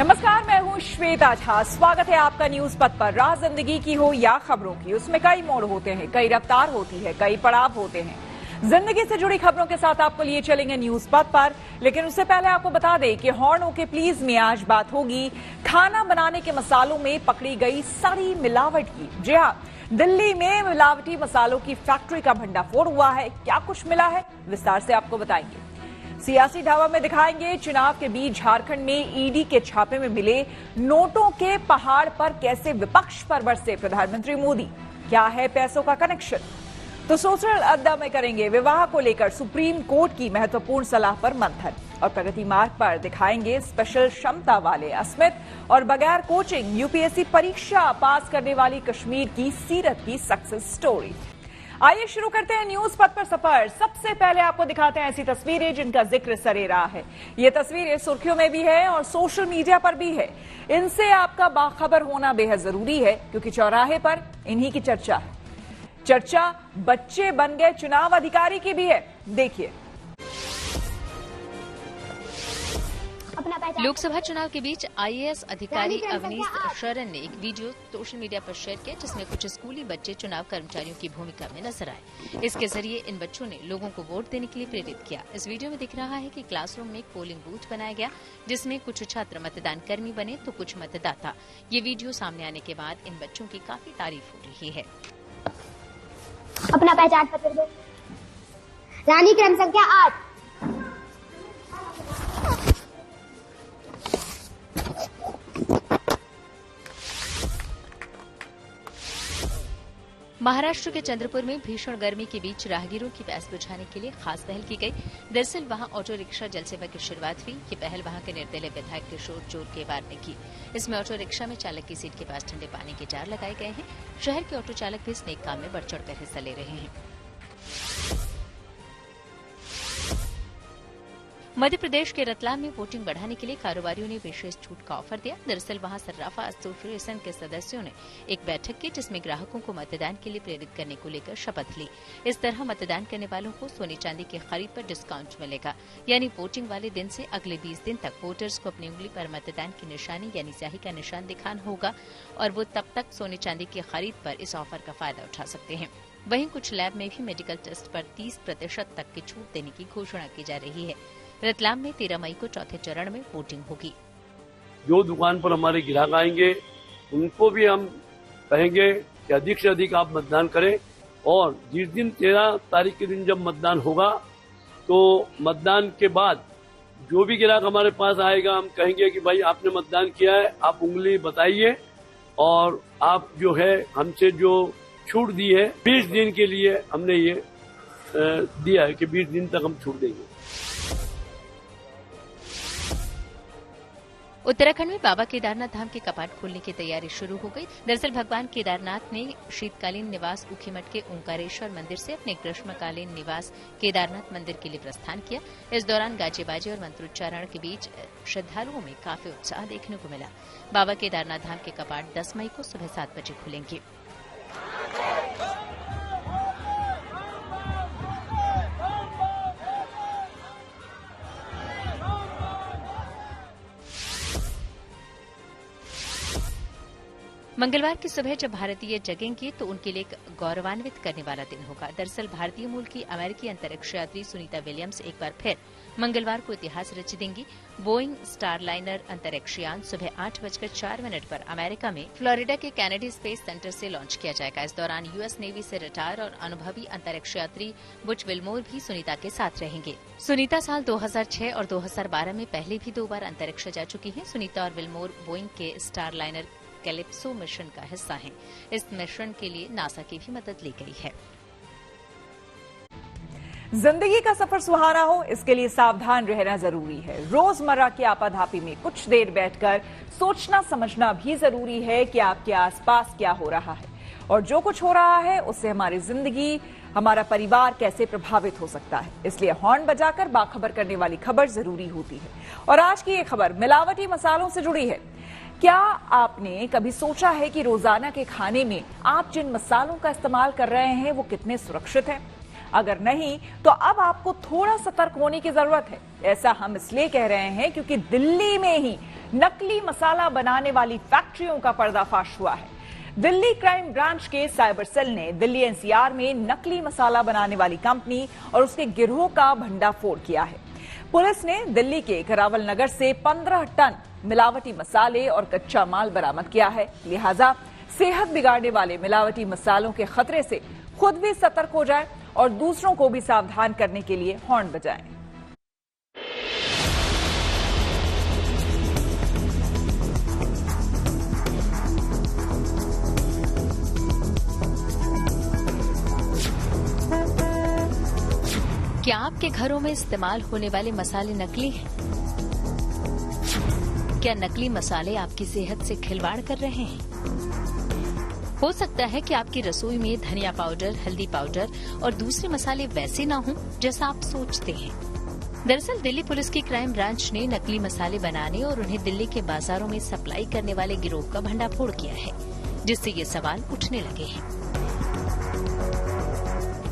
नमस्कार, मैं हूं श्वेता झा। स्वागत है आपका न्यूज पथ पर। राह जिंदगी की हो या खबरों की, उसमें कई मोड़ होते हैं, कई रफ्तार होती है, कई पड़ाव होते हैं। जिंदगी से जुड़ी खबरों के साथ आपको लिए चलेंगे न्यूज पथ पर, लेकिन उससे पहले आपको बता दें कि हॉर्न ओके प्लीज में आज बात होगी खाना बनाने के मसालों में पकड़ी गई सारी मिलावट की। जी हां, दिल्ली में मिलावटी मसालों की फैक्ट्री का भंडाफोड़ हुआ है। क्या कुछ मिला है, विस्तार से आपको बताएंगे। सियासी ढाबा में दिखाएंगे चुनाव के बीच झारखंड में ईडी के छापे में मिले नोटों के पहाड़ पर कैसे विपक्ष पर बरसे प्रधानमंत्री मोदी। क्या है पैसों का कनेक्शन? तो सोशल अड्डा में करेंगे विवाह को लेकर सुप्रीम कोर्ट की महत्वपूर्ण सलाह पर मंथन। और प्रगति मार्ग पर दिखाएंगे स्पेशल क्षमता वाले अस्मित और बगैर कोचिंग यूपीएससी परीक्षा पास करने वाली कश्मीर की सीरत की सक्सेस स्टोरी। आइए शुरू करते हैं न्यूज पथ पर सफर। सबसे पहले आपको दिखाते हैं ऐसी तस्वीरें जिनका जिक्र सरे रहा है। ये तस्वीरें सुर्खियों में भी है और सोशल मीडिया पर भी है। इनसे आपका बाखबर होना बेहद जरूरी है, क्योंकि चौराहे पर इन्हीं की चर्चा है। चर्चा बच्चे बन गए चुनाव अधिकारी की भी है। देखिए, लोकसभा चुनाव के बीच आईएएस अधिकारी अवनीश शरण ने एक वीडियो सोशल मीडिया पर शेयर किया, जिसमें कुछ स्कूली बच्चे चुनाव कर्मचारियों की भूमिका में नजर आए। इसके जरिए इन बच्चों ने लोगों को वोट देने के लिए प्रेरित किया। इस वीडियो में दिख रहा है कि क्लासरूम में एक पोलिंग बूथ बनाया गया, जिसमें कुछ छात्र मतदान कर्मी बने तो कुछ मतदाता। ये वीडियो सामने आने के बाद इन बच्चों की काफी तारीफ हो रही है। अपना पहचान पत्र दो। रानी क्रम संख्या 8। महाराष्ट्र के चंद्रपुर में भीषण गर्मी के बीच राहगीरों की प्यास बुझाने के लिए खास पहल की गई। दरअसल वहां ऑटो रिक्शा जल सेवा की शुरुआत हुई। ये पहल वहां के निर्दलीय विधायक किशोर चोर केवार ने की। इसमें ऑटो रिक्शा में चालक की सीट के पास ठंडे पानी के जार लगाए गए हैं। शहर के ऑटो चालक भी इस नेक काम में बढ़ चढ़कर हिस्सा ले रहे हैं। मध्य प्रदेश के रतलाम में वोटिंग बढ़ाने के लिए कारोबारियों ने विशेष छूट का ऑफर दिया। दरअसल वहां सर्राफा एसोसिएशन के सदस्यों ने एक बैठक की, जिसमें ग्राहकों को मतदान के लिए प्रेरित करने को लेकर शपथ ली। इस तरह मतदान करने वालों को सोने चांदी की खरीद पर डिस्काउंट मिलेगा। यानी वोटिंग वाले दिन से अगले 20 दिन तक वोटर्स को अपनी उंगली पर मतदान की निशानी यानी स्याही का निशान दिखाना होगा और वो तब तक सोने चांदी की खरीद पर इस ऑफर का फायदा उठा सकते हैं। वहीं कुछ लैब में भी मेडिकल टेस्ट पर 30% तक की छूट देने की घोषणा की जा रही है। रतलाम में 13 मई को चौथे चरण में वोटिंग होगी। जो दुकान पर हमारे ग्राहक आएंगे उनको भी हम कहेंगे कि अधिक से अधिक आप मतदान करें, और जिस दिन 13 तारीख के दिन जब मतदान होगा तो मतदान के बाद जो भी ग्राहक हमारे पास आएगा हम कहेंगे कि भाई आपने मतदान किया है, आप उंगली बताइए और आप जो है हमसे जो छूट दी है 20 दिन के लिए हमने ये दिया है कि 20 दिन तक हम छूट देंगे। उत्तराखंड में बाबा केदारनाथ धाम के कपाट खोलने की तैयारी शुरू हो गई। दरअसल भगवान केदारनाथ ने शीतकालीन निवास ऊखीमठ के ओंकारेश्वर मंदिर से अपने ग्रीष्मकालीन निवास केदारनाथ मंदिर के लिए प्रस्थान किया। इस दौरान गाजे बाजे और मंत्रोच्चारण के बीच श्रद्धालुओं में काफी उत्साह देखने को मिला। बाबा केदारनाथ धाम के कपाट 10 मई को सुबह 7 बजे खुलेंगे। मंगलवार की सुबह जब भारतीय जगेंगे तो उनके लिए एक गौरवान्वित करने वाला दिन होगा। दरअसल भारतीय मूल की अमेरिकी अंतरिक्ष यात्री सुनीता विलियम्स एक बार फिर मंगलवार को इतिहास रच देंगी। बोइंग स्टारलाइनर अंतरिक्ष यान सुबह 8:04 पर अमेरिका में फ्लोरिडा के कैनेडी स्पेस सेंटर से लॉन्च किया जाएगा। इस दौरान यूएस नेवी से रिटायर और अनुभवी अंतरिक्ष यात्री बुच विल्मोर भी सुनीता के साथ रहेंगे। सुनीता साल 2006 और 2012 में पहले भी 2 बार अंतरिक्ष जा चुकी हैं। सुनीता और विल्मोर बोइंग के स्टारलाइनर कैलिप्सो मिशन का हिस्सा हैं। इस मिशन के लिए नासा की भी मदद ली गई है। जिंदगी का सफर सुहाना हो, इसके लिए सावधान रहना जरूरी है। रोजमर्रा की आपाधापी में कुछ देर बैठकर सोचना समझना भी जरूरी है कि आपके आसपास क्या हो रहा है और जो कुछ हो रहा है उससे हमारी जिंदगी, हमारा परिवार कैसे प्रभावित हो सकता है। इसलिए हॉर्न बजाकर बाखबर करने वाली खबर जरूरी होती है। और आज की ये खबर मिलावटी मसालों से जुड़ी है। क्या आपने कभी सोचा है कि रोजाना के खाने में आप जिन मसालों का इस्तेमाल कर रहे हैं वो कितने सुरक्षित हैं? अगर नहीं तो अब आपको थोड़ा सतर्क होने की जरूरत है। ऐसा हम इसलिए कह रहे हैं क्योंकि दिल्ली में ही नकली मसाला बनाने वाली फैक्ट्रियों का पर्दाफाश हुआ है। दिल्ली क्राइम ब्रांच के साइबर सेल ने दिल्ली एनसीआर में नकली मसाला बनाने वाली कंपनी और उसके गिरोह का भंडाफोड़ किया है। पुलिस ने दिल्ली के करावल नगर से 15 टन मिलावटी मसाले और कच्चा माल बरामद किया है। लिहाजा सेहत बिगाड़ने वाले मिलावटी मसालों के खतरे से खुद भी सतर्क हो जाएं और दूसरों को भी सावधान करने के लिए हॉर्न बजाएं। क्या आपके घरों में इस्तेमाल होने वाले मसाले नकली हैं? क्या नकली मसाले आपकी सेहत से खिलवाड़ कर रहे हैं? हो सकता है कि आपकी रसोई में धनिया पाउडर, हल्दी पाउडर और दूसरे मसाले वैसे ना हों जैसा आप सोचते हैं। दरअसल दिल्ली पुलिस की क्राइम ब्रांच ने नकली मसाले बनाने और उन्हें दिल्ली के बाजारों में सप्लाई करने वाले गिरोह का भंडाफोड़ किया है, जिससे ये सवाल उठने लगे हैं।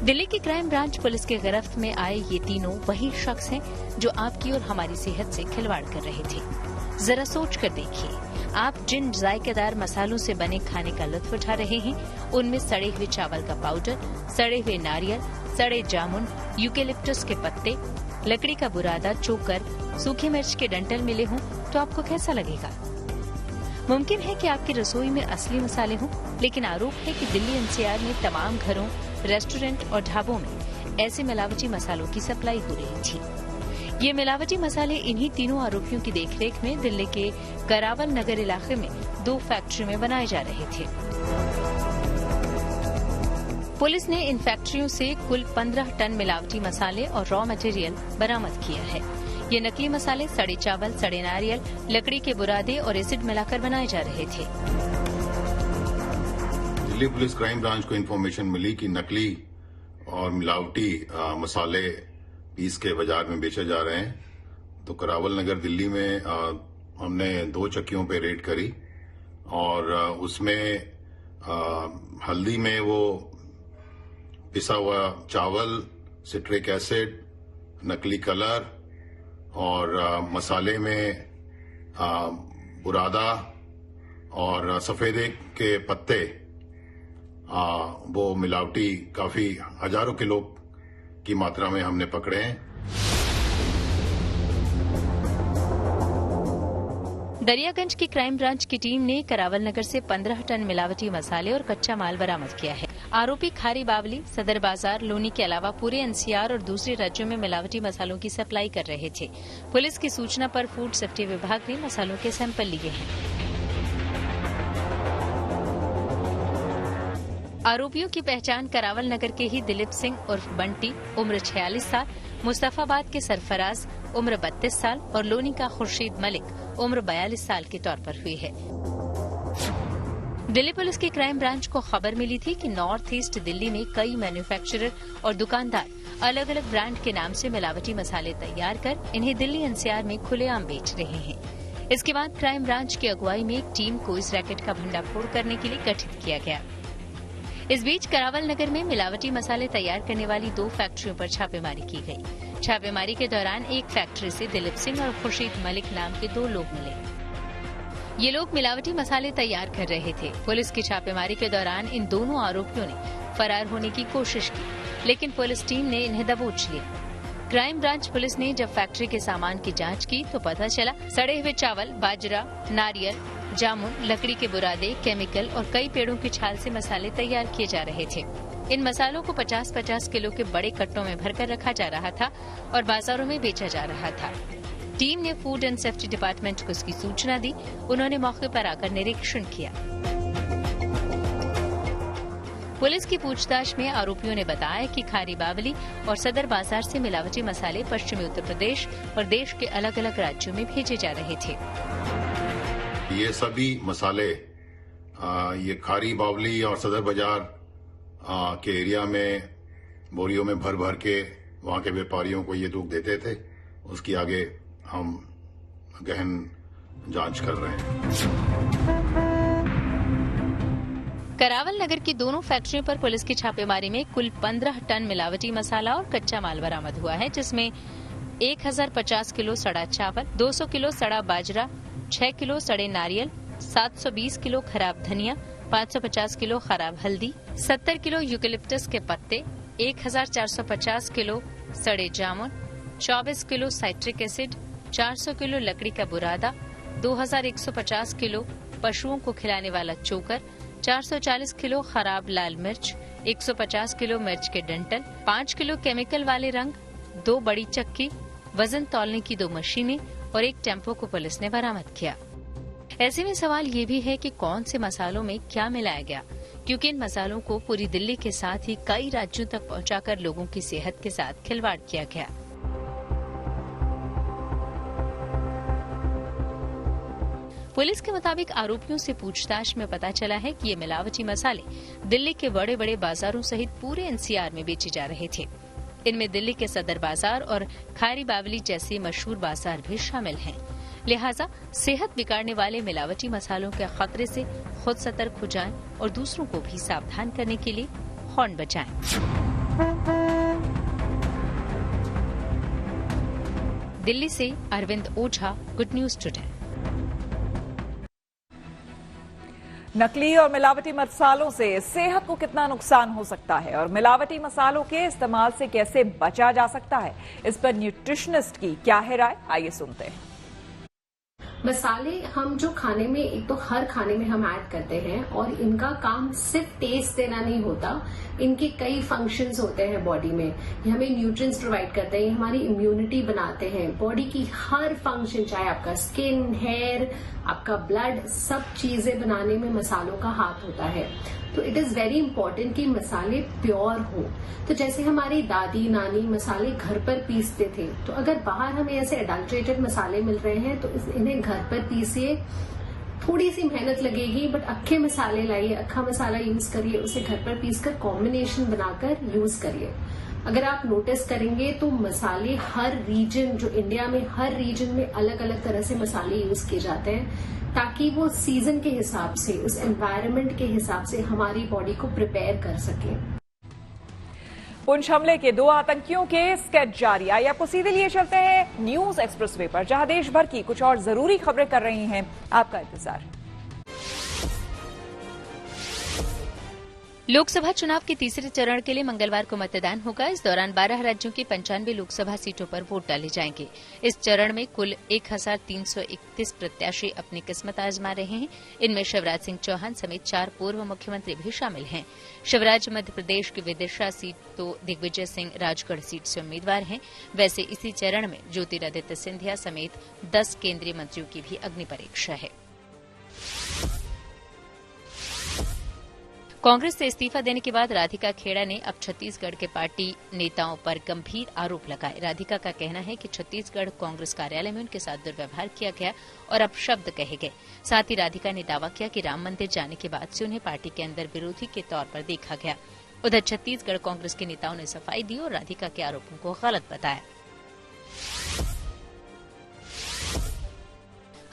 दिल्ली की क्राइम ब्रांच पुलिस की गिरफ्त में आए ये तीनों वही शख्स हैं जो आपकी और हमारी सेहत से खिलवाड़ कर रहे थे। जरा सोच कर देखिए, आप जिन जायकेदार मसालों से बने खाने का लुत्फ उठा रहे हैं, उनमें सड़े हुए चावल का पाउडर, सड़े हुए नारियल, सड़े जामुन, यूकेलिप्टस के पत्ते, लकड़ी का बुरादा, चोकर, सूखी मिर्च के डंठल मिले हों तो आपको कैसा लगेगा? मुमकिन है कि आपकी रसोई में असली मसाले हों, लेकिन आरोप है कि दिल्ली एनसीआर में तमाम घरों, रेस्टोरेंट और ढाबों में ऐसे मिलावटी मसालों की सप्लाई हो रही थी। ये मिलावटी मसाले इन्हीं तीनों आरोपियों की देखरेख में दिल्ली के करावल नगर इलाके में 2 फैक्ट्री में बनाए जा रहे थे। पुलिस ने इन फैक्ट्रियों से कुल 15 टन मिलावटी मसाले और रॉ मटेरियल बरामद किया है। ये नकली मसाले सड़े चावल, सड़े नारियल, लकड़ी के बुरादे और एसिड मिलाकर बनाए जा रहे थे। दिल्ली पुलिस क्राइम ब्रांच को इन्फॉर्मेशन मिली कि नकली और मिलावटी मसाले पीस के बाजार में बेचे जा रहे हैं, तो करावल नगर दिल्ली में हमने 2 चक्कियों पे रेड करी और उसमें हल्दी में वो पिसा हुआ चावल, सिट्रिक एसिड, नकली कलर और मसाले में बुरादा और सफेदे के पत्ते, वो मिलावटी काफी हजारों किलो की मात्रा में हमने पकड़े हैं। दरियागंज की क्राइम ब्रांच की टीम ने करावल नगर से 15 टन मिलावटी मसाले और कच्चा माल बरामद किया है। आरोपी खारी बावली, सदर बाजार, लोनी के अलावा पूरे एनसीआर और दूसरे राज्यों में मिलावटी मसालों की सप्लाई कर रहे थे। पुलिस की सूचना पर फूड सेफ्टी विभाग ने मसालों के सैंपल लिए हैं। आरोपियों की पहचान करावल नगर के ही दिलीप सिंह उर्फ बंटी, उम्र 46 साल, मुस्तफाबाद के सरफराज, उम्र 32 साल और लोनी का खुर्शीद मलिक, उम्र 42 साल के तौर पर हुई है। दिल्ली पुलिस की क्राइम ब्रांच को खबर मिली थी कि नॉर्थ ईस्ट दिल्ली में कई मैन्युफैक्चरर और दुकानदार अलग अलग ब्रांड के नाम से मिलावटी मसाले तैयार कर इन्हें दिल्ली एनसीआर में खुलेआम बेच रहे हैं। इसके बाद क्राइम ब्रांच की अगुवाई में एक टीम को इस रैकेट का भंडाफोड़ करने के लिए गठित किया गया। इस बीच करावल नगर में मिलावटी मसाले तैयार करने वाली 2 फैक्ट्रियों पर छापेमारी की गई। छापेमारी के दौरान एक फैक्ट्री से दिलीप सिंह और खुर्शीद मलिक नाम के 2 लोग मिले। ये लोग मिलावटी मसाले तैयार कर रहे थे। पुलिस की छापेमारी के दौरान इन दोनों आरोपियों ने फरार होने की कोशिश की, लेकिन पुलिस टीम ने इन्हें दबोच लिया। क्राइम ब्रांच पुलिस ने जब फैक्ट्री के सामान की जांच की तो पता चला सड़े हुए चावल, बाजरा, नारियल, जामुन, लकड़ी के बुरादे, केमिकल और कई पेड़ों की छाल से मसाले तैयार किए जा रहे थे। इन मसालों को 50-50 किलो के बड़े कट्टों में भरकर रखा जा रहा था और बाजारों में बेचा जा रहा था। टीम ने फूड एंड सेफ्टी डिपार्टमेंट को इसकी सूचना दी। उन्होंने मौके पर आकर निरीक्षण किया। पुलिस की पूछताछ में आरोपियों ने बताया कि खारी बावली और सदर बाजार से मिलावटी मसाले पश्चिमी उत्तर प्रदेश और देश के अलग अलग राज्यों में भेजे जा रहे थे। ये सभी मसाले ये खारी बावली और सदर बाजार के एरिया में बोरियों में भर भर के वहां के व्यापारियों को ये दूध देते थे। उसकी आगे हम गहन जांच कर रहे हैं। करावल नगर की दोनों फैक्ट्रियों पर पुलिस की छापेमारी में कुल 15 टन मिलावटी मसाला और कच्चा माल बरामद हुआ है, जिसमें 1050 किलो सड़ा चावल, 200 किलो सड़ा बाजरा, 6 किलो सड़े नारियल, 720 किलो खराब धनिया, 550 किलो खराब हल्दी, 70 किलो यूकेलिप्टस के पत्ते, 1450 किलो सड़े जामुन, 24 किलो साइट्रिक एसिड, 400 किलो लकड़ी का बुरादा, 2150 किलो पशुओं को खिलाने वाला चोकर, 440 किलो खराब लाल मिर्च, 150 किलो मिर्च के डंठल, 5 किलो केमिकल वाले रंग, 2 बड़ी चक्की, वजन तौलने की 2 मशीनें और 1 टेम्पो को पुलिस ने बरामद किया। ऐसे में सवाल ये भी है कि कौन से मसालों में क्या मिलाया गया, क्योंकि इन मसालों को पूरी दिल्ली के साथ ही कई राज्यों तक पहुंचाकर लोगों की सेहत के साथ खिलवाड़ किया गया। पुलिस के मुताबिक आरोपियों से पूछताछ में पता चला है कि ये मिलावटी मसाले दिल्ली के बड़े बड़े बाजारों सहित पूरे एनसीआर में बेचे जा रहे थे। इनमें दिल्ली के सदर बाजार और खारी बावली जैसे मशहूर बाजार भी शामिल हैं। लिहाजा सेहत बिगाड़ने वाले मिलावटी मसालों के खतरे से खुद सतर्क हो जाएं और दूसरों को भी सावधान करने के लिए हॉर्न बजाएं। दिल्ली से अरविंद ओझा, गुड न्यूज टुडे। नकली और मिलावटी मसालों से सेहत को कितना नुकसान हो सकता है और मिलावटी मसालों के इस्तेमाल से कैसे बचा जा सकता है, इस पर न्यूट्रिशनिस्ट की क्या है राय, आइए सुनते हैं। मसाले हम जो खाने में, एक तो हर खाने में हम ऐड करते हैं और इनका काम सिर्फ टेस्ट देना नहीं होता, इनके कई फंक्शंस होते हैं बॉडी में। ये हमें न्यूट्रिएंट्स प्रोवाइड करते हैं, ये हमारी इम्यूनिटी बनाते हैं। बॉडी की हर फंक्शन, चाहे आपका स्किन, हेयर, आपका ब्लड, सब चीजें बनाने में मसालों का हाथ होता है। तो इट इज वेरी इंपॉर्टेंट कि मसाले प्योर हो। तो जैसे हमारी दादी नानी मसाले घर पर पीसते थे, तो अगर बाहर हमें ऐसे एडल्ट्रेटेड मसाले मिल रहे हैं तो इन्हें घर पर पीसिए। थोड़ी सी मेहनत लगेगी, बट अक्खे मसाले लाइए, अक्खा मसाला यूज करिए, उसे घर पर पीसकर कॉम्बिनेशन बनाकर यूज करिए। अगर आप नोटिस करेंगे तो मसाले हर रीजन, जो इंडिया में हर रीजन में अलग अलग तरह से मसाले यूज किए जाते हैं, ताकि वो सीजन के हिसाब से, उस एनवायरनमेंट के हिसाब से हमारी बॉडी को प्रिपेयर कर सके। पुंछ हमले के 2 आतंकियों के स्केच जारी। आइए आपको सीधे लिए चलते हैं न्यूज एक्सप्रेसवे पर, जहां देश भर की कुछ और जरूरी खबरें कर रही हैं आपका इंतजार। लोकसभा चुनाव के तीसरे चरण के लिए मंगलवार को मतदान होगा। इस दौरान 12 राज्यों की 95 लोकसभा सीटों पर वोट डाले जाएंगे। इस चरण में कुल 1331 प्रत्याशी अपनी किस्मत आजमा रहे हैं। इनमें शिवराज सिंह चौहान समेत 4 पूर्व मुख्यमंत्री भी शामिल हैं। शिवराज मध्य प्रदेश की विदिशा सीट तो दिग्विजय सिंह राजगढ़ सीट से उम्मीदवार हैं। वैसे इसी चरण में ज्योतिरादित्य सिंधिया समेत 10 केंद्रीय मंत्रियों की भी अग्नि परीक्षा है। कांग्रेस से इस्तीफा देने के बाद राधिका खेड़ा ने अब छत्तीसगढ़ के पार्टी नेताओं पर गंभीर आरोप लगाए। राधिका का कहना है कि छत्तीसगढ़ कांग्रेस कार्यालय में उनके साथ दुर्व्यवहार किया गया और अपशब्द कहे गए। साथ ही राधिका ने दावा किया कि राम मंदिर जाने के बाद से उन्हें पार्टी के अंदर विरोधी के तौर पर देखा गया। उधर छत्तीसगढ़ कांग्रेस के नेताओं ने सफाई दी और राधिका के आरोपों को गलत बताया।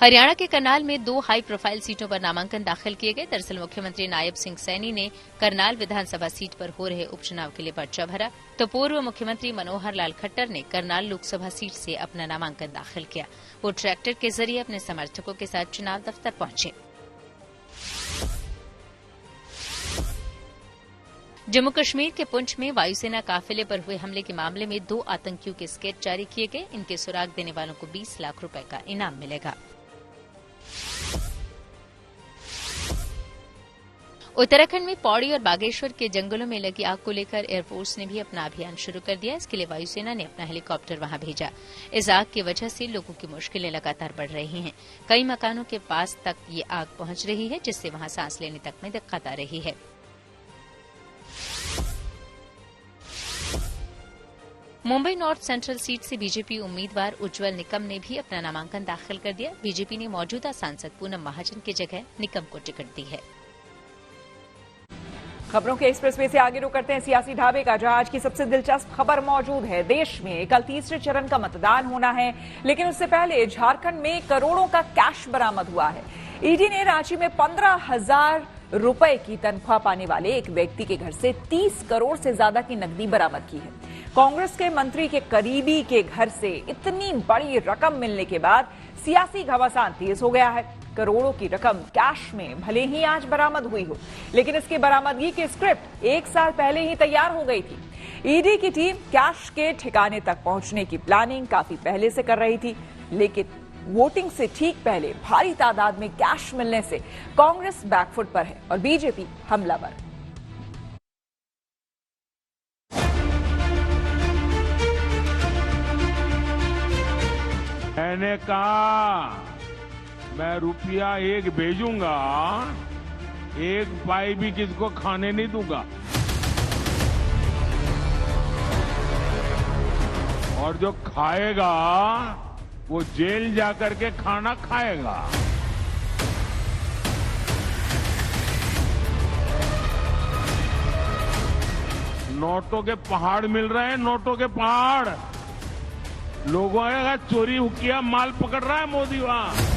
हरियाणा के करनाल में 2 हाई प्रोफाइल सीटों पर नामांकन दाखिल किए गए। दरअसल मुख्यमंत्री नायब सिंह सैनी ने करनाल विधानसभा सीट पर हो रहे उपचुनाव के लिए पर्चा भरा, तो पूर्व मुख्यमंत्री मनोहर लाल खट्टर ने करनाल लोकसभा सीट से अपना नामांकन दाखिल किया। वो ट्रैक्टर के जरिए अपने समर्थकों के साथ चुनाव दफ्तर पहुंचे। जम्मू कश्मीर के पुंछ में वायुसेना काफिले पर हुए हमले के मामले में 2 आतंकियों के स्केच जारी किए गए। इनके सुराग देने वालों को 20 लाख रुपए का इनाम मिलेगा। उत्तराखंड में पौड़ी और बागेश्वर के जंगलों में लगी आग को लेकर एयरफोर्स ने भी अपना अभियान शुरू कर दिया। इसके लिए वायुसेना ने अपना हेलीकॉप्टर वहां भेजा। इस आग की वजह से लोगों की मुश्किलें लगातार बढ़ रही हैं। कई मकानों के पास तक ये आग पहुंच रही है, जिससे वहां सांस लेने तक में दिक्कत आ रही है। मुंबई नॉर्थ सेंट्रल सीट से बीजेपी उम्मीदवार उज्जवल निकम ने भी अपना नामांकन दाखिल कर दिया। बीजेपी ने मौजूदा सांसद पूनम महाजन की जगह निकम को टिकट दी है। खबरों के एक्सप्रेसवे से आगे रुक करते हैं सियासी ढाबे का, जहां आज की सबसे दिलचस्प खबर मौजूद है। देश में कल तीसरे चरण का मतदान होना है, लेकिन उससे पहले झारखंड में करोड़ों का कैश बरामद हुआ है। ईडी ने रांची में 15,000 रुपए की तनख्वाह पाने वाले एक व्यक्ति के घर से 30 करोड़ से ज्यादा की नकदी बरामद की है। कांग्रेस के मंत्री के करीबी के घर से इतनी बड़ी रकम मिलने के बाद सियासी घमासान तेज हो गया है। करोड़ों की रकम कैश में भले ही आज बरामद हुई हो, लेकिन इसकी बरामदगी की स्क्रिप्ट 1 साल पहले ही तैयार हो गई थी। ईडी की टीम कैश के ठिकाने तक पहुंचने की प्लानिंग काफी पहले से कर रही थी, लेकिन वोटिंग से ठीक पहले भारी तादाद में कैश मिलने से कांग्रेस बैकफुट पर है और बीजेपी हमलावर। मैंने कहा मैं रुपया 1 भेजूंगा, 1 पाई भी किसको खाने नहीं दूंगा, और जो खाएगा वो जेल जाकर के खाना खाएगा। नोटों के पहाड़ मिल रहे हैं, नोटों के पहाड़। लोगों का चोरी हुकिया माल पकड़ रहा है मोदी वहां।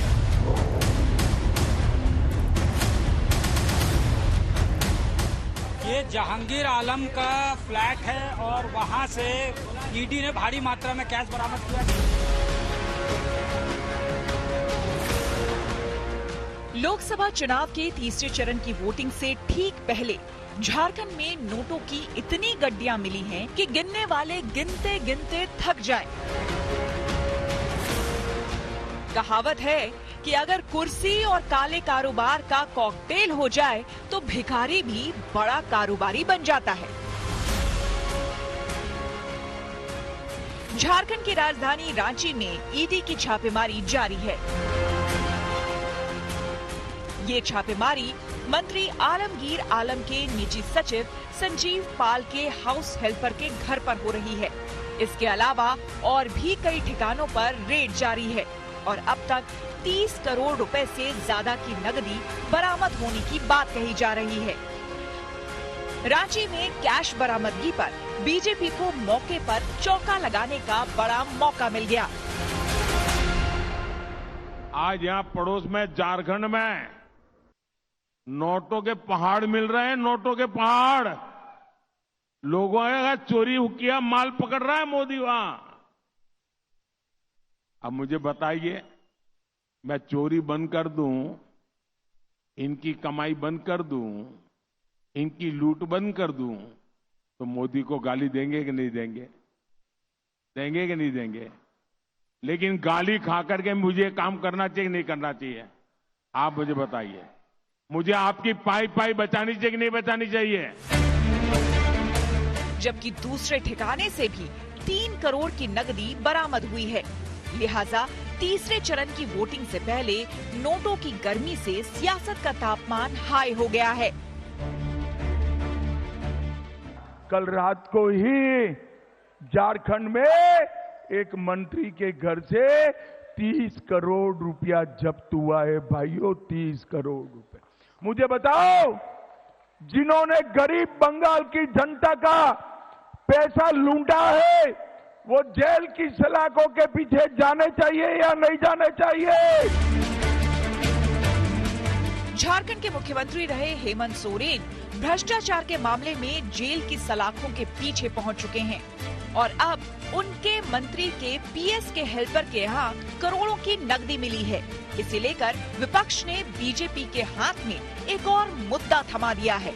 ये जहांगीर आलम का फ्लैट है और वहां से ईडी ने भारी मात्रा में कैश बरामद किया। लोकसभा चुनाव के तीसरे चरण की वोटिंग से ठीक पहले झारखंड में नोटों की इतनी गड्डियां मिली हैं कि गिनने वाले गिनते गिनते थक जाएं। कहावत है कि अगर कुर्सी और काले कारोबार का कॉकटेल हो जाए तो भिखारी भी बड़ा कारोबारी बन जाता है। झारखंड की राजधानी रांची में ईडी की छापेमारी जारी है। ये छापेमारी मंत्री आलमगीर आलम के निजी सचिव संजीव पाल के हाउस हेल्पर के घर पर हो रही है। इसके अलावा और भी कई ठिकानों पर रेड जारी है और अब तक 30 करोड़ रुपए से ज्यादा की नकदी बरामद होने की बात कही जा रही है। रांची में कैश बरामदगी पर बीजेपी को मौके पर चौका लगाने का बड़ा मौका मिल गया। आज यहाँ पड़ोस में झारखंड में नोटों के पहाड़ मिल रहे हैं, नोटों के पहाड़। लोगों का चोरी हुकिया माल पकड़ रहा है मोदी वहां। अब मुझे बताइए, मैं चोरी बंद कर दूं, इनकी कमाई बंद कर दूं, इनकी लूट बंद कर दूं, तो मोदी को गाली देंगे कि नहीं देंगे? देंगे कि नहीं देंगे? लेकिन गाली खा करके मुझे काम करना चाहिए कि नहीं करना चाहिए? आप मुझे बताइए। मुझे आपकी पाई पाई बचानी चाहिए कि नहीं बचानी चाहिए? जबकि दूसरे ठिकाने से भी 3 करोड़ की नकदी बरामद हुई है। लिहाजा तीसरे चरण की वोटिंग से पहले नोटों की गर्मी से सियासत का तापमान हाई हो गया है। कल रात को ही झारखंड में एक मंत्री के घर से 30 करोड़ रुपया जब्त हुआ है भाइयों, 30 करोड़ रुपए। मुझे बताओ, जिन्होंने गरीब बंगाल की जनता का पैसा लूटा है वो जेल की सलाखों के पीछे जाने चाहिए या नहीं जाने चाहिए? झारखंड के मुख्यमंत्री रहे हेमंत सोरेन भ्रष्टाचार के मामले में जेल की सलाखों के पीछे पहुंच चुके हैं और अब उनके मंत्री के पीएस के हेल्पर के यहाँ करोड़ों की नकदी मिली है। इसे लेकर विपक्ष ने बीजेपी के हाथ में एक और मुद्दा थमा दिया है।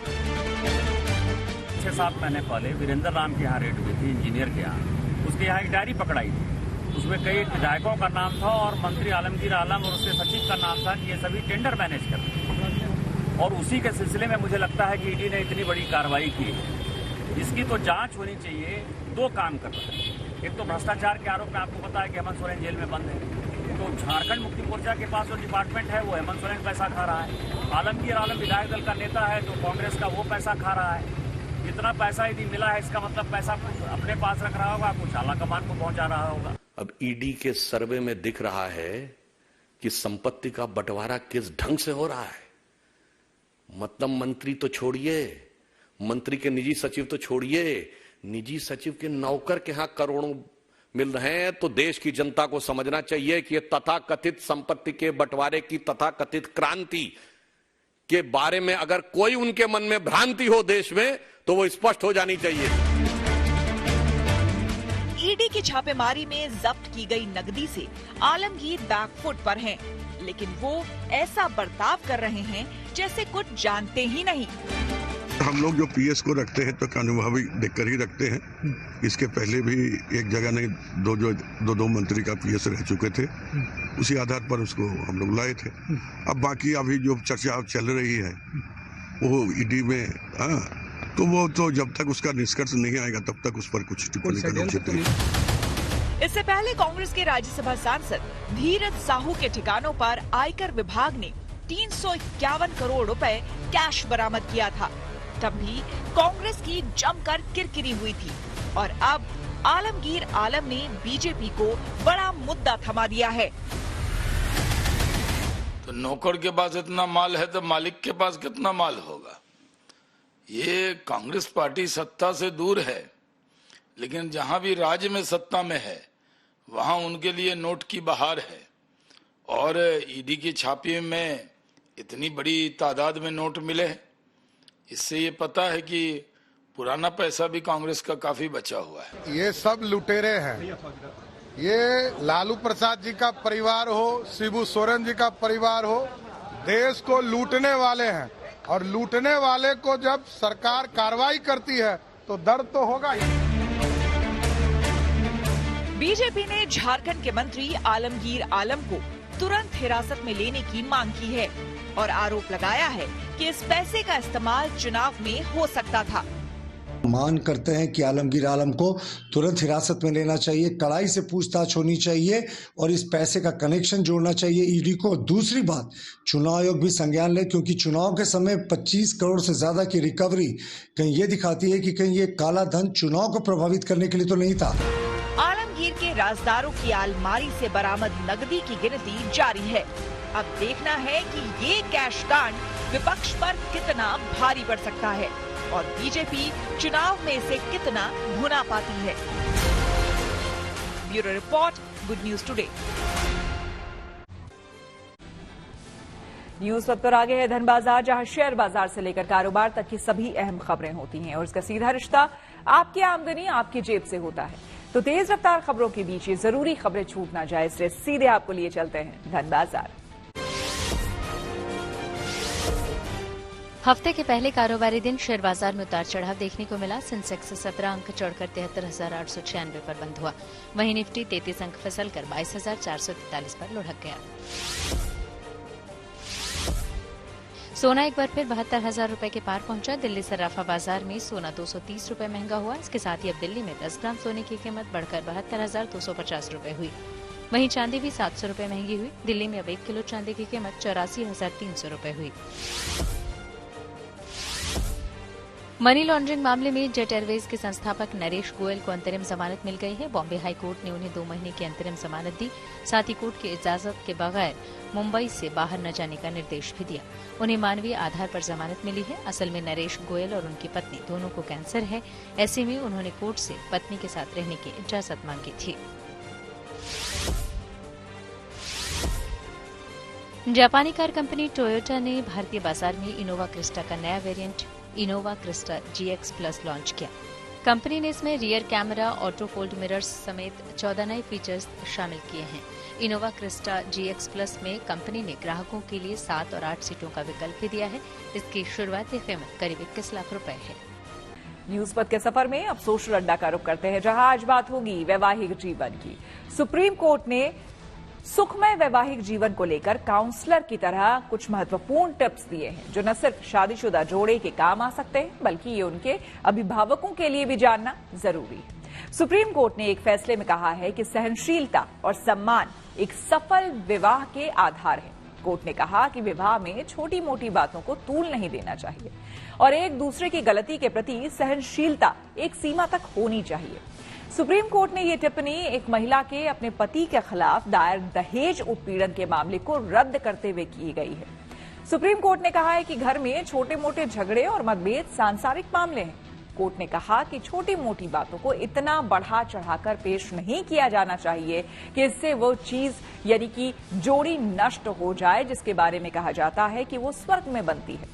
6-7 महीने पहले वीरेंद्र राम के यहाँ रेड हुई थी, इंजीनियर के यहाँ। उसके यहाँ एक डायरी पकड़ाई थी, उसमें कई विधायकों का नाम था और मंत्री आलमगीर आलम और उसके सचिव का नाम था कि ये सभी टेंडर मैनेज करते हैं। और उसी के सिलसिले में मुझे लगता है कि ईडी ने इतनी बड़ी कार्रवाई की है। इसकी तो जांच होनी चाहिए। 2 काम कर रहे हैं। एक तो भ्रष्टाचार के आरोप में आपको पता है कि हेमंत सोरेन जेल में बंद है, तो झारखंड मुक्ति मोर्चा के पास जो डिपार्टमेंट है वो हेमंत सोरेन पैसा खा रहा है। आलमगीर आलम विधायक दल का नेता है तो कांग्रेस का वो पैसा खा रहा है। इतना पैसा यदि मिला है, इसका मतलब पैसा कुछ अपने पास रख रहा होगा, कुछ आला कमान को पहुंचा रहा होगा। अब ईडी के सर्वे में दिख रहा है कि संपत्ति का बंटवारा किस ढंग से हो रहा है। मतलब मंत्री तो छोड़िए, मंत्री के निजी सचिव तो छोड़िए, निजी सचिव के नौकर के यहां करोड़ों मिल रहे हैं। तो देश की जनता को समझना चाहिए कि ये तथाकथित संपत्ति के बंटवारे की तथाकथित क्रांति के बारे में अगर कोई उनके मन में भ्रांति हो देश में तो वो स्पष्ट हो जानी चाहिए। ईडी की छापेमारी में जब्त की गई नकदी से आलमगीर बैकफुट पर हैं, लेकिन वो ऐसा बर्ताव कर रहे हैं जैसे कुछ जानते ही नहीं। हम लोग जो पीएस को रखते हैं तो अनुभवी देखकर ही रखते हैं। इसके पहले भी एक जगह नहीं दो मंत्री का पीएस रह चुके थे, उसी आधार पर उसको हम लोग लाए थे। अब बाकी अभी जो चर्चा चल रही है वो ईडी में, तो वो तो जब तक उसका निष्कर्ष नहीं आएगा तब तक उस पर कुछ टिप्पणी करना उचित नहीं। इससे पहले कांग्रेस के राज्यसभा सांसद धीरज साहू के ठिकानों पर आयकर विभाग ने 351 करोड़ रुपए कैश बरामद किया था। तब भी कांग्रेस की जमकर किरकिरी हुई थी और अब आलमगीर आलम ने बीजेपी को बड़ा मुद्दा थमा दिया है। तो नौकर के पास इतना माल है तो मालिक के पास कितना माल होगा? ये कांग्रेस पार्टी सत्ता से दूर है, लेकिन जहां भी राज्य में सत्ता में है वहां उनके लिए नोट की बहार है। और ईडी की छापे में इतनी बड़ी तादाद में नोट मिले, इससे ये पता है कि पुराना पैसा भी कांग्रेस का काफी बचा हुआ है। ये सब लुटेरे हैं। ये लालू प्रसाद जी का परिवार हो, शिबू सोरेन जी का परिवार हो, देश को लूटने वाले हैं। और लूटने वाले को जब सरकार कार्रवाई करती है तो दर्द तो होगा ही। बीजेपी ने झारखंड के मंत्री आलमगीर आलम को तुरंत हिरासत में लेने की मांग की है और आरोप लगाया है कि इस पैसे का इस्तेमाल चुनाव में हो सकता था। मांग करते हैं कि आलमगीर आलम को तुरंत हिरासत में लेना चाहिए, कड़ाई से पूछताछ होनी चाहिए और इस पैसे का कनेक्शन जोड़ना चाहिए ईडी को। दूसरी बात, चुनाव आयोग भी संज्ञान ले, क्योंकि चुनाव के समय 25 करोड़ से ज्यादा की रिकवरी कहीं ये दिखाती है कि कहीं ये काला धन चुनाव को प्रभावित करने के लिए तो नहीं था। आलमगीर के राजदारों की अलमारी से बरामद नकदी की गिनती जारी है। अब देखना है कि ये कैश कांड विपक्ष पर कितना भारी पड़ सकता है और बीजेपी चुनाव में इसे कितना भुना पाती है। Bureau report, good news today. News पद पर आगे है धन बाजार, जहां शेयर बाजार से लेकर कारोबार तक की सभी अहम खबरें होती हैं और इसका सीधा रिश्ता आपकी आमदनी आपकी जेब से होता है। तो तेज रफ्तार खबरों के बीच ये जरूरी खबरें छूट ना जाए, इसलिए सीधे आपको लिए चलते हैं धन बाजार। हफ्ते के पहले कारोबारी दिन शेयर बाजार में उतार चढ़ाव देखने को मिला। सेंसेक्स 17 अंक चढ़कर 73,896 पर बंद हुआ। वहीं निफ्टी 33 अंक फिसलकर 22,443 पर लुढ़क गया। सोना एक बार फिर 72,000 रुपए के पार पहुंचा। दिल्ली सराफा बाजार में सोना 230 रुपए महंगा हुआ। इसके साथ ही अब दिल्ली में 10 ग्राम सोने की कीमत बढ़कर 72,250 रुपए हुई। वहीं चांदी भी 700 रुपए महंगी हुई। दिल्ली में अब 1 किलो चांदी की कीमत 84,300 रुपए हुई। मनी लॉन्ड्रिंग मामले में जेट एयरवेज के संस्थापक नरेश गोयल को अंतरिम जमानत मिल गई है। बॉम्बे हाई कोर्ट ने उन्हें 2 महीने की अंतरिम जमानत दी। साथ ही कोर्ट की इजाजत के बगैर मुंबई से बाहर न जाने का निर्देश भी दिया। उन्हें मानवीय आधार पर जमानत मिली है। असल में नरेश गोयल और उनकी पत्नी दोनों को कैंसर है। ऐसे में उन्होंने कोर्ट से पत्नी के साथ रहने की इजाजत मांगी थी। जापानी कार कंपनी टोयोटा ने भारतीय बाजार में इनोवा क्रिस्टा का नया variant Innova Crysta GX plus launch किया। कंपनी ने इसमें rear camera, auto fold mirrors समेत 14 नए फीचर्स शामिल किए हैं। इनोवा क्रिस्टा GX प्लस में कंपनी ने ग्राहकों के लिए 7 और 8 सीटों का विकल्प भी दिया है। इसकी शुरुआती कीमत करीब 21 लाख रुपए है। न्यूज पद के सफर में अब सोशल अड्डा का रुख करते हैं, जहां आज बात होगी वैवाहिक जीवन की। सुप्रीम कोर्ट ने सुखमय वैवाहिक जीवन को लेकर काउंसलर की तरह कुछ महत्वपूर्ण टिप्स दिए हैं, जो न सिर्फ शादीशुदा जोड़े के काम आ सकते हैं, बल्कि ये उनके अभिभावकों के लिए भी जानना जरूरी है। सुप्रीम कोर्ट ने एक फैसले में कहा है कि सहनशीलता और सम्मान एक सफल विवाह के आधार है। कोर्ट ने कहा कि विवाह में छोटी मोटी बातों को तूल नहीं देना चाहिए और एक दूसरे की गलती के प्रति सहनशीलता एक सीमा तक होनी चाहिए। सुप्रीम कोर्ट ने यह टिप्पणी एक महिला के अपने पति के खिलाफ दायर दहेज उत्पीड़न के मामले को रद्द करते हुए की गई है। सुप्रीम कोर्ट ने कहा है कि घर में छोटे मोटे झगड़े और मतभेद सांसारिक मामले हैं, कोर्ट ने कहा कि छोटी मोटी बातों को इतना बढ़ा चढ़ाकर पेश नहीं किया जाना चाहिए कि इससे वो चीज यानी कि जोड़ी नष्ट हो जाए जिसके बारे में कहा जाता है कि वो स्वर्ग में बनती है।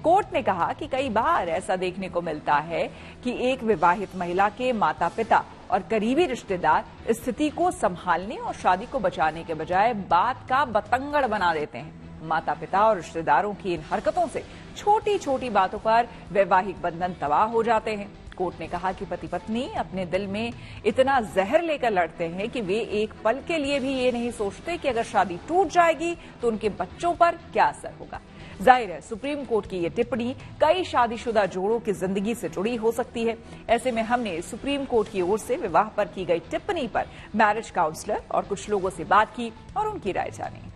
कोर्ट ने कहा कि कई बार ऐसा देखने को मिलता है कि एक विवाहित महिला के माता पिता और करीबी रिश्तेदार स्थिति को संभालने और शादी को बचाने के बजाय बात का बतंगड़ बना देते हैं। माता पिता और रिश्तेदारों की इन हरकतों से छोटी छोटी बातों पर वैवाहिक बंधन तबाह हो जाते हैं। कोर्ट ने कहा कि पति पत्नी अपने दिल में इतना जहर लेकर लड़ते हैं कि वे एक पल के लिए भी ये नहीं सोचते कि अगर शादी टूट जाएगी तो उनके बच्चों पर क्या असर होगा। जाहिर है सुप्रीम कोर्ट की ये टिप्पणी कई शादीशुदा जोड़ों की जिंदगी से जुड़ी हो सकती है। ऐसे में हमने सुप्रीम कोर्ट की ओर से विवाह पर की गई टिप्पणी पर मैरिज काउंसलर और कुछ लोगों से बात की और उनकी राय जानी।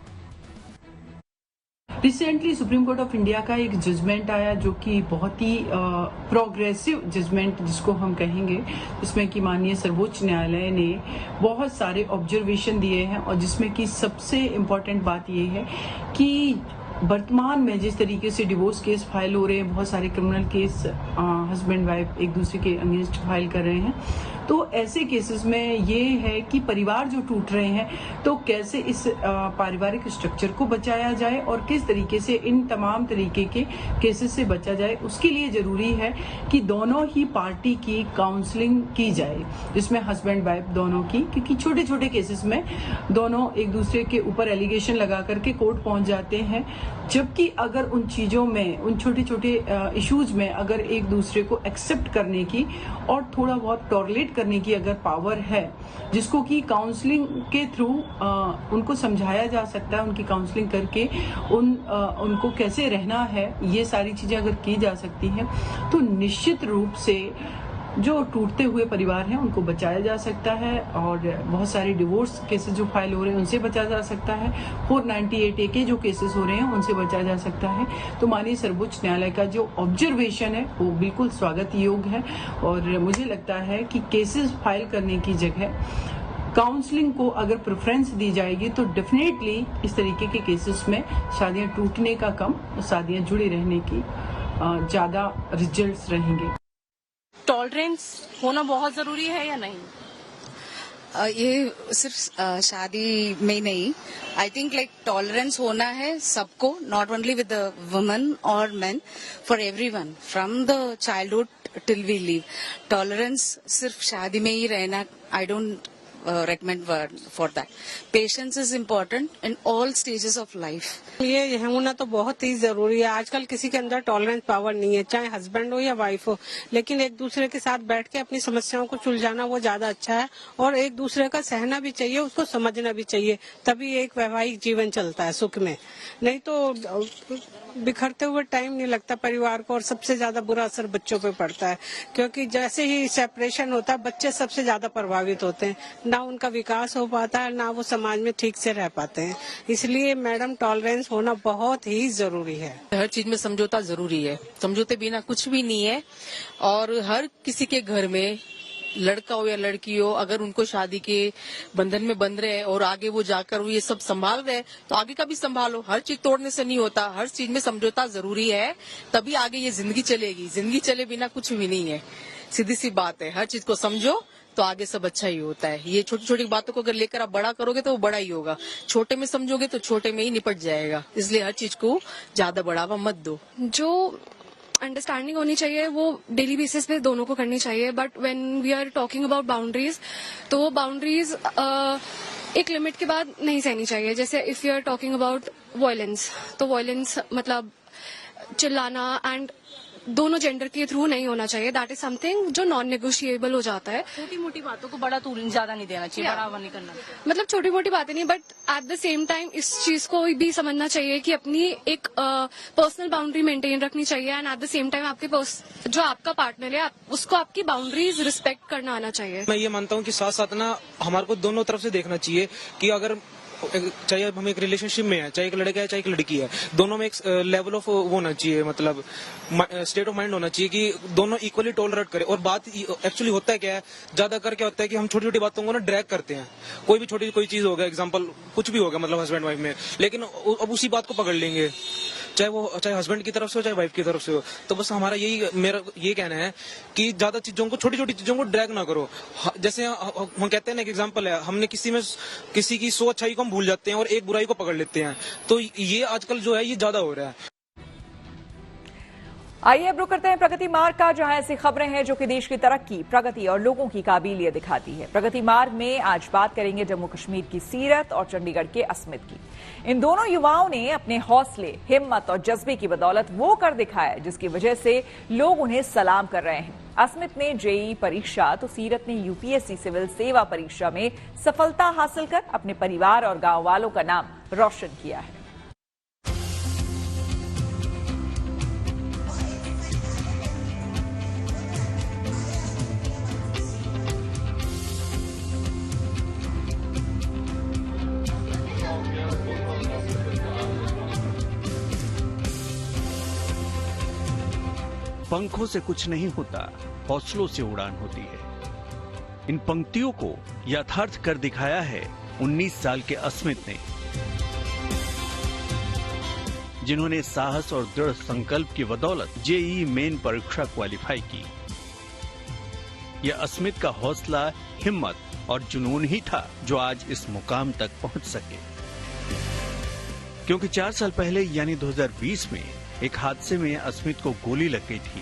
Recently supreme court of India का एक जजमेंट आया जो कि बहुत ही प्रोग्रेसिव जजमेंट जिसको हम कहेंगे, जिसमें कि माननीय सर्वोच्च न्यायालय ने बहुत सारे ऑब्जर्वेशन दिए हैं और जिसमें कि सबसे इम्पोर्टेंट बात ये है कि वर्तमान में जिस तरीके से डिवोर्स केस फाइल हो रहे हैं, बहुत सारे क्रिमिनल केस हस्बैंड वाइफ एक दूसरे के अगेंस्ट फाइल कर रहे हैं, तो ऐसे केसेस में ये है कि परिवार जो टूट रहे हैं तो कैसे इस पारिवारिक स्ट्रक्चर को बचाया जाए और किस तरीके से इन तमाम तरीके के केसेस से बचा जाए। उसके लिए जरूरी है कि दोनों ही पार्टी की काउंसलिंग की जाए, जिसमें हस्बैंड वाइफ दोनों की, क्योंकि छोटे छोटे केसेस में दोनों एक दूसरे के ऊपर एलिगेशन लगा करके कोर्ट पहुंच जाते हैं, जबकि अगर उन चीजों में, उन छोटे छोटे इश्यूज में अगर एक दूसरे को एक्सेप्ट करने की और थोड़ा बहुत टॉलरेट करने की अगर पावर है, जिसको कि काउंसलिंग के थ्रू उनको समझाया जा सकता है, उनकी काउंसलिंग करके उनको कैसे रहना है, ये सारी चीजें अगर की जा सकती हैं तो निश्चित रूप से जो टूटते हुए परिवार हैं उनको बचाया जा सकता है और बहुत सारे डिवोर्स केसेस जो फाइल हो रहे हैं उनसे बचा जा सकता है, 498A के जो केसेस हो रहे हैं उनसे बचा जा सकता है। तो माननीय सर्वोच्च न्यायालय का जो ऑब्जर्वेशन है वो बिल्कुल स्वागत योग्य है और मुझे लगता है कि केसेस फाइल करने की जगह काउंसलिंग को अगर प्रेफरेंस दी जाएगी तो डेफिनेटली इस तरीके के केसेस में शादियां टूटने का कम, शादियां जुड़ी रहने की ज्यादा रिजल्ट्स रहेंगे। टॉलरेंस होना बहुत जरूरी है या नहीं? ये सिर्फ शादी में नहीं, आई थिंक लाइक टॉलरेंस होना है सबको, not only with the women और men, for everyone from the childhood till we leave. Tolerance सिर्फ शादी में ही रहना, I don't recommend for that. Patience is important in all stages of life. ये होना तो बहुत ही जरूरी है। आजकल किसी के अंदर टॉलरेंस पावर नहीं है, चाहे हस्बैंड हो या वाइफ हो, लेकिन एक दूसरे के साथ बैठ के अपनी समस्याओं को सुलझाना वो ज्यादा अच्छा है और एक दूसरे का सहना भी चाहिए, उसको समझना भी चाहिए, तभी एक वैवाहिक जीवन चलता है सुख में। नहीं तो बिखरते हुए टाइम नहीं लगता परिवार को और सबसे ज्यादा बुरा असर बच्चों पे पड़ता है, क्योंकि जैसे ही सेपरेशन होता है बच्चे सबसे ज्यादा प्रभावित होते हैं, ना उनका विकास हो पाता है, ना वो समाज में ठीक से रह पाते हैं। इसलिए मैडम टॉलरेंस होना बहुत ही जरूरी है। हर चीज में समझौता जरूरी है, समझौते बिना कुछ भी नहीं है। और हर किसी के घर में लड़का हो या लड़की हो, अगर उनको शादी के बंधन में बंध रहे हैं और आगे वो जाकर वो ये सब संभाल रहे हैं तो आगे का भी संभालो। हर चीज तोड़ने से नहीं होता, हर चीज में समझौता जरूरी है, तभी आगे ये जिंदगी चलेगी। जिंदगी चले बिना कुछ भी नहीं है, सीधी सी बात है। हर चीज को समझो तो आगे सब अच्छा ही होता है। ये छोटी छोटी बातों को अगर लेकर आप बड़ा करोगे तो वो बड़ा ही होगा, छोटे में समझोगे तो छोटे में ही निपट जाएगा। इसलिए हर चीज को ज्यादा बढ़ावा मत दो। जो अंडरस्टैंडिंग होनी चाहिए वो डेली बेसिस पे दोनों को करनी चाहिए, but when we are talking about boundaries तो वो बाउंड्रीज एक लिमिट के बाद नहीं सहनी चाहिए। जैसे if you are talking about violence, तो वायलेंस मतलब चिल्लाना एंड दोनों जेंडर के थ्रू नहीं होना चाहिए। दैट इज समथिंग जो नॉन नेगोशिएबल हो जाता है। छोटी मोटी बातों को बड़ा तूल ज्यादा नहीं देना चाहिए, बढ़ावा नहीं करना, मतलब छोटी मोटी बातें नहीं, but at the same time इस चीज को भी समझना चाहिए कि अपनी एक पर्सनल बाउंड्री मेंटेन रखनी चाहिए and at the same time आपके जो आपका पार्टनर है उसको आपकी बाउंड्रीज रिस्पेक्ट करना आना चाहिए। मैं ये मानता हूँ कि साथ साथ ना हमारे को दोनों तरफ से देखना चाहिए कि अगर चाहे हम एक रिलेशनशिप में है, चाहे एक लड़का है चाहे एक लड़की है, दोनों में एक लेवल ऑफ वो होना चाहिए, मतलब स्टेट ऑफ माइंड होना चाहिए कि दोनों इक्वली टॉलरेट करें। और बात एक्चुअली होता है क्या है, ज्यादा कर क्या होता है कि हम छोटी छोटी बातों को ना ड्रैग करते हैं। कोई भी छोटी कोई चीज हो गया, एग्जांपल कुछ भी होगा मतलब हस्बैंड वाइफ में, लेकिन अब उसी बात को पकड़ लेंगे, चाहे हस्बैंड की तरफ से हो चाहे वाइफ की तरफ से हो। तो बस हमारा मेरा ये कहना है कि ज्यादा चीजों को, छोटी छोटी चीजों को ड्रैग ना करो। जैसे हम कहते हैं ना, एक एग्जांपल है, हमने किसी की 100 अच्छाई को हम भूल जाते हैं और एक बुराई को पकड़ लेते हैं। तो ये आजकल जो है ये ज्यादा हो रहा है। आइए अब रुक करते हैं प्रगति मार्ग का, जहां ऐसी खबरें हैं जो कि देश की तरक्की, प्रगति और लोगों की काबिलियत दिखाती है। प्रगति मार्ग में आज बात करेंगे जम्मू कश्मीर की सीरत और चंडीगढ़ के अस्मित की। इन दोनों युवाओं ने अपने हौसले, हिम्मत और जज्बे की बदौलत वो कर दिखाया जिसकी वजह से लोग उन्हें सलाम कर रहे हैं। अस्मित ने जेईई परीक्षा तो सीरत ने यूपीएससी सिविल सेवा परीक्षा में सफलता हासिल कर अपने परिवार और गांव वालों का नाम रोशन किया है। पंखों से कुछ नहीं होता, हौसलों से उड़ान होती है। इन पंक्तियों को यथार्थ कर दिखाया है 19 साल के अस्मित ने, जिन्होंने साहस और दृढ़ संकल्प की बदौलत जेईई मेन परीक्षा क्वालिफाई की। यह अस्मित का हौसला, हिम्मत और जुनून ही था जो आज इस मुकाम तक पहुंच सके। क्योंकि 4 साल पहले यानी 2020 में एक हादसे में अस्मित को गोली लग गई थी।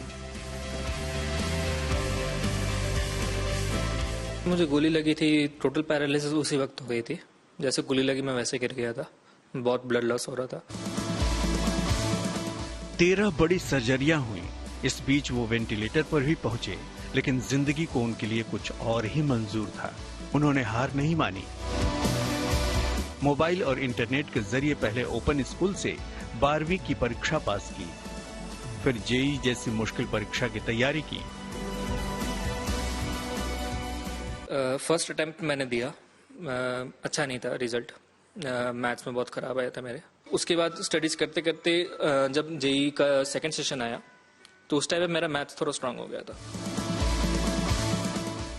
मुझे गोली लगी थी, टोटल पैरालिसिस उसी वक्त हो गई थी। जैसे गोली लगी मैं वैसे गिर गया था, बहुत ब्लड लॉस हो रहा था। 13 बड़ी सर्जरियां हुई। इस बीच वो वेंटिलेटर पर भी पहुंचे, लेकिन जिंदगी को उनके लिए कुछ और ही मंजूर था। उन्होंने हार नहीं मानी। मोबाइल और इंटरनेट के जरिए पहले ओपन स्कूल से 12वीं की परीक्षा पास की, फिर जेईई जैसी मुश्किल परीक्षा की तैयारी की। फर्स्ट अटेम्प्ट मैंने दिया, अच्छा नहीं था रिजल्ट, मैथ्स में बहुत खराब आया था मेरे। उसके बाद स्टडीज करते करते जब जेईई का सेकंड सेशन आया तो उस टाइम पे मेरा मैथ्स थोड़ा स्ट्रांग हो गया था।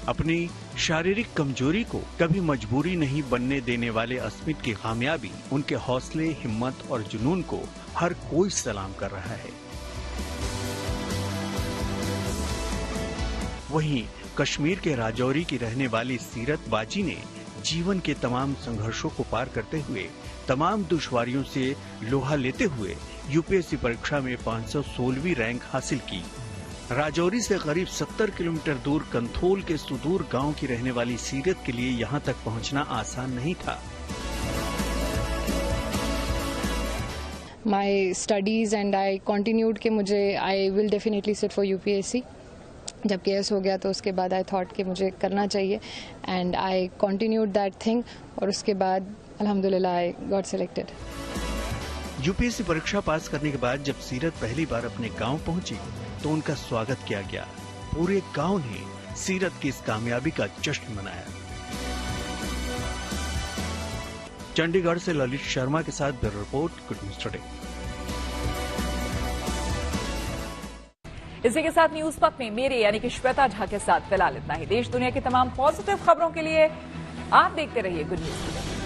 अपनी शारीरिक कमजोरी को कभी मजबूरी नहीं बनने देने वाले अस्मित की कामयाबी, उनके हौसले, हिम्मत और जुनून को हर कोई सलाम कर रहा है। वहीं कश्मीर के राजौरी की रहने वाली सीरत बाजी ने जीवन के तमाम संघर्षों को पार करते हुए, तमाम दुश्वारियों से लोहा लेते हुए यूपीएससी परीक्षा में 516वीं रैंक हासिल की। राजौरी से करीब 70 किलोमीटर दूर कंथोल के सुदूर गांव की रहने वाली सीरत के लिए यहां तक पहुंचना आसान नहीं था। My studies and I continued कि मुझे I will definitely sit for UPSC. जब केएस हो गया तो उसके बाद आई थॉट कि मुझे करना चाहिए and I continued that thing और उसके बाद अल्हम्दुलिल्लाह आई गॉट सिलेक्टेड। यूपीएससी परीक्षा पास करने के बाद जब सीरत पहली बार अपने गांव पहुंची तो उनका स्वागत किया गया। पूरे गांव ने सीरत की इस कामयाबी का जश्न मनाया। चंडीगढ़ से ललित शर्मा के साथ bureau report, good news today. इसी के साथ न्यूज पथ में मेरे यानी कि श्वेता झा के साथ फिलहाल इतना ही। देश दुनिया की तमाम पॉजिटिव खबरों के लिए आप देखते रहिए गुड न्यूज टुडे।